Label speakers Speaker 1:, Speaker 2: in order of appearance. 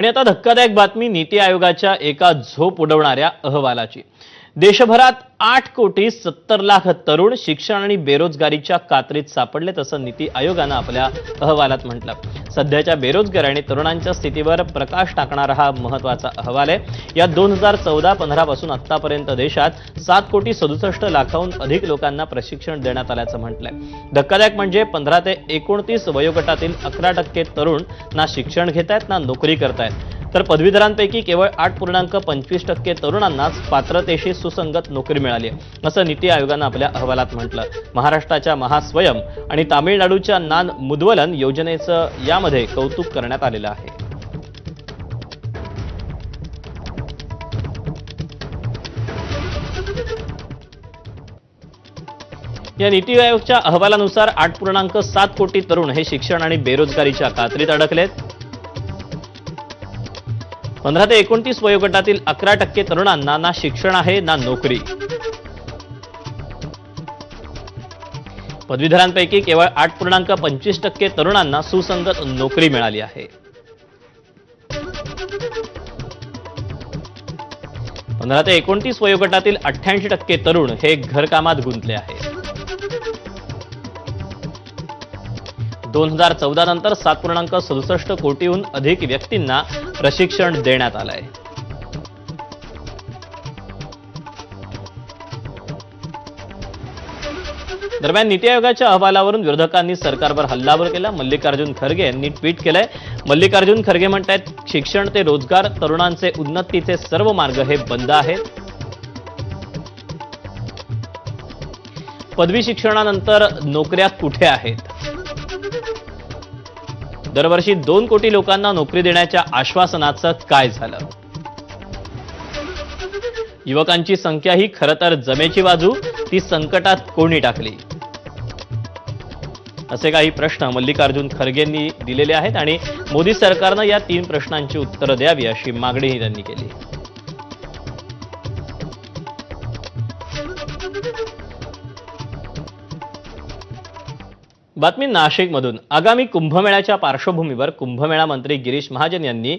Speaker 1: आणि आता धक्कादायक बातमी नीती आयोगाच्या एका झोप उडवणाऱ्या अहवालाची। देशभरात 8,70,00,000 तरुण शिक्षण आणि बेरोजगारीच्या कात्रीत सापडलेत असं नीती आयोगानं आपल्या अहवालात म्हटलं। सध्याच्या बेरोजगारी आणि तरुणांच्या स्थितीवर प्रकाश टाकणारा हा महत्त्वाचा अहवाल आहे। या 2014-15 पासून आतापर्यंत देशात 7,67,00,000हून अधिक लोकांना प्रशिक्षण देण्यात आल्याचं म्हटलंय। धक्कादायक म्हणजे 15 ते 29 वयोगटातील 11% तरुण ना शिक्षण घेतायत ना नोकरी करतायत, तर पदवीधरांपैकी केवळ 8.25% तरुणांनाच पात्रतेशी सुसंगत नोकरी मिळाली आहे असं नीती आयोगानं आपल्या अहवालात म्हटलं। महाराष्ट्राच्या महास्वयम आणि तामिळनाडूच्या नान मुद्वलन योजनेचं यामध्ये कौतुक करण्यात आलेलं आहे। या नीती आयोगाच्या अहवालानुसार 8.7 कोटी तरुण हे शिक्षण आणि बेरोजगारीच्या कात्रीत अडकलेत। 15 ते 29 वयोगटातील 11% तरुणांना ना शिक्षण आहे ना नोकरी। पदवीधरांपैकी केवळ 8.25% तरुणांना सुसंगत नोकरी मिळाली आहे। 15 ते 29 वयोगटातील 88% तरुण हे घरकामात गुंतले आहेत। 2014 नंतर 7.67 कोटीहून अधिक व्यक्तींना प्रशिक्षण देण्यात आलंय। दरम्यान नीती आयोगाच्या अहवालावरून विरोधकांनी सरकारवर हल्लाबोल केला। मल्लिकार्जुन खरगे यांनी ट्विट केलंय। मल्लिकार्जुन खरगे म्हणतात, शिक्षण ते रोजगार, तरुणांचे उन्नतीचे सर्व मार्ग हे बंद आहेत। पदवी शिक्षणानंतर नोकऱ्या कुठे आहेत? दरवर्षी 2 कोटी लोकांना नोकरी देण्याच्या आश्वासनाचं काय झालं? युवकांची संख्या ही खरं तर जमेची बाजू, ती संकटात कोणी टाकली? असे काही प्रश्न मल्लिकार्जुन खरगेंनी दिलेले आहेत आणि मोदी सरकारनं या 3 प्रश्नांची उत्तरं द्यावी अशी मागणीही त्यांनी केली। बातमी नाशिकमधून। आगामी कुंभमेळ्याच्या पार्श्वभूमीवर कुंभमेळा मंत्री गिरीश महाजन यांनी